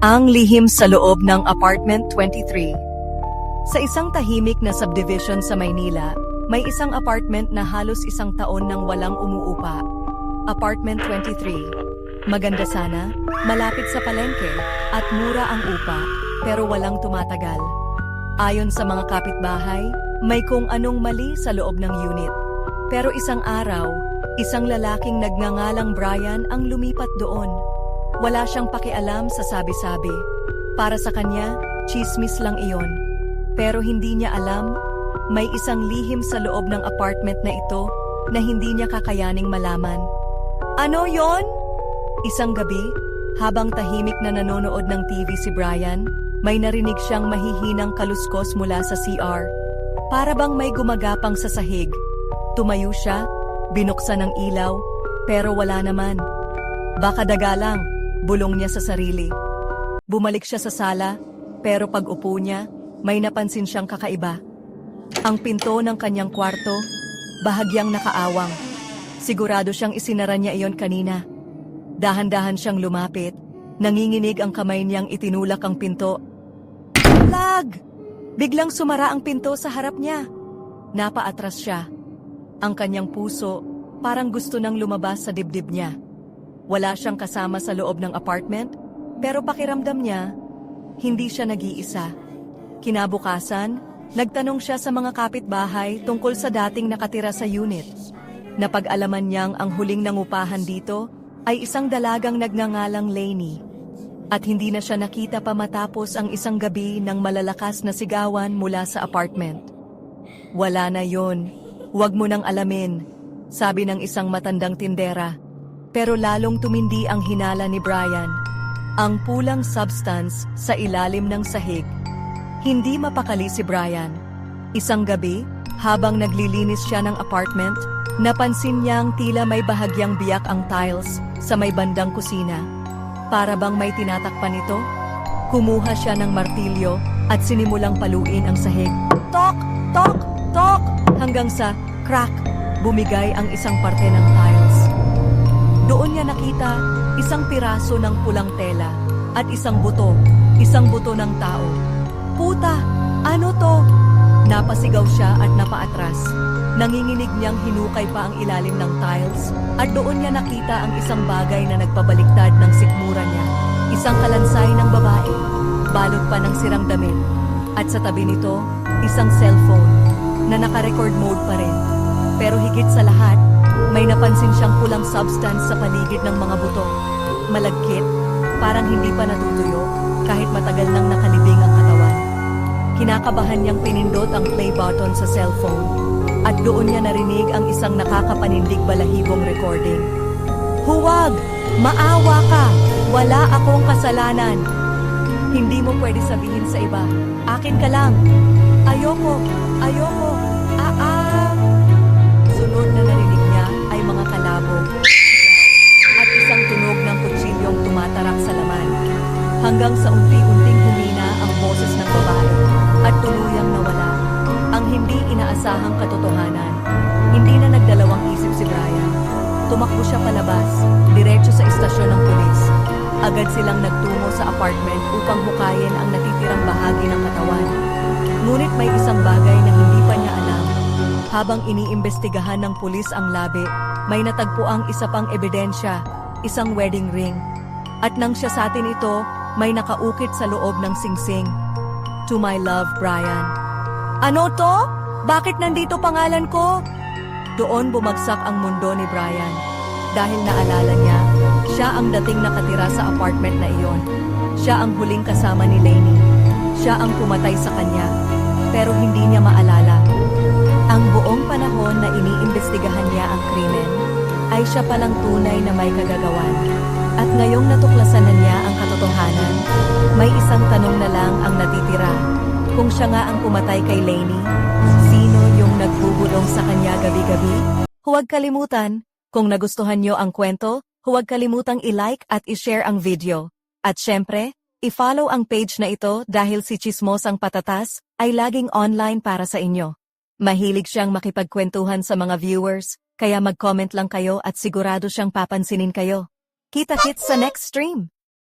Ang lihim sa loob ng Apartment 23. Sa isang tahimik na subdivision sa Maynila, may isang apartment na halos isang taon nang walang umuupa. Apartment 23. Maganda sana, malapit sa palengke, at mura ang upa, pero walang tumatagal. Ayon sa mga kapitbahay, may kung anong mali sa loob ng unit. Pero isang araw, isang lalaking nagngangalang Brian ang lumipat doon. Wala siyang pakialam sa sabi-sabi. Para sa kanya, chismis lang iyon. Pero hindi niya alam, may isang lihim sa loob ng apartment na ito na hindi niya kakayaning malaman. Ano yon? Isang gabi, habang tahimik na nanonood ng TV si Brian, may narinig siyang mahihinang kaluskos mula sa CR. Para bang may gumagapang sa sahig. Tumayo siya, binuksan ang ilaw, pero wala naman. Baka daga lang, bulong niya sa sarili. Bumalik siya sa sala, pero pag upo niya, may napansin siyang kakaiba. Ang pinto ng kanyang kwarto, bahagyang nakaawang. Sigurado siyang isinara niya iyon kanina. Dahan-dahan siyang lumapit, nanginginig ang kamay niyang itinulak ang pinto. Lag! Biglang sumara ang pinto sa harap niya. Napaatras siya. Ang kanyang puso, parang gusto nang lumabas sa dibdib niya. Wala siyang kasama sa loob ng apartment, pero pakiramdam niya, hindi siya nag-iisa. Kinabukasan, nagtanong siya sa mga kapitbahay tungkol sa dating nakatira sa unit. Napag-alaman niyang ang huling nangupahan dito ay isang dalagang nagngangalang Lainey. At hindi na siya nakita pa matapos ang isang gabi ng malalakas na sigawan mula sa apartment. Wala na yon, huwag mo nang alamin, sabi ng isang matandang tindera. Pero lalong tumindi ang hinala ni Brian. Ang pulang substance sa ilalim ng sahig. Hindi mapakali si Brian. Isang gabi, habang naglilinis siya ng apartment, napansin niyang tila may bahagyang biyak ang tiles sa may bandang kusina. Para bang may tinatakpan ito? Kumuha siya ng martilyo at sinimulang paluin ang sahig. Tok! Tok! Tok! Hanggang sa crack, bumigay ang isang parte ng tiles. Doon niya nakita isang piraso ng pulang tela at isang buto ng tao. Puta! Ano to? Napasigaw siya at napaatras. Nanginginig niyang hinukay pa ang ilalim ng tiles at doon niya nakita ang isang bagay na nagpabaliktad ng sikmura niya. Isang kalansay ng babae, balot pa ng sirang damit. At sa tabi nito, isang cellphone na naka-record mode pa rin. Pero higit sa lahat, may napansin siyang pulang substance sa paligid ng mga buto. Malagkit, parang hindi pa natutuyo, kahit matagal nang nakalibing ang katawan. Kinakabahan niyang pinindot ang play button sa cellphone, at doon niya narinig ang isang nakakapanindig balahibong recording. Huwag! Maawa ka! Wala akong kasalanan! Hindi mo pwede sabihin sa iba, akin ka lang! Ayoko! Ayoko! Sunod na narinig niya ay mga kalabog, at isang tunog ng kutsilyong tumatarak sa laman. Hanggang sa unti-unting humina ang boses ng babae at tuluyang nawala. Ang hindi inaasahang katotohanan. Hindi na nagdalawang isip si Brian. Tumakbo siya palabas, diretso sa istasyon ng pulis. Agad silang nagtungo sa apartment upang hukayin ang natitirang bahagi ng katawan. Ngunit may isang bagay na hindi pa niya alam. Habang iniimbestigahan ng pulis ang labi, may natagpuang isa pang ebidensya, isang wedding ring. At nang siya sa atin ito, may nakaukit sa loob ng singsing. To my love, Brian. Ano to? Bakit nandito pangalan ko? Doon bumagsak ang mundo ni Brian. Dahil naalala niya, siya ang dating nakatira sa apartment na iyon. Siya ang huling kasama ni Lainey. Siya ang pumatay sa kanya. Pero hindi niya maalala. Ang buong panahon na iniimbestigahan niya ang krimen, ay siya palang tunay na may kagagawan. At ngayong natuklasan na niya ang katotohanan, may isang tanong na lang ang natitira. Kung siya nga ang pumatay kay Lainey, sino yung nagbubulong sa kanya gabi-gabi? Huwag kalimutan, kung nagustuhan niyo ang kwento, huwag kalimutang i-like at i-share ang video. At syempre, i-follow ang page na ito dahil si Chismosang Patatas ay laging online para sa inyo. Mahilig siyang makipagkwentuhan sa mga viewers, kaya mag-comment lang kayo at sigurado siyang papansinin kayo. Kita-kits sa next stream!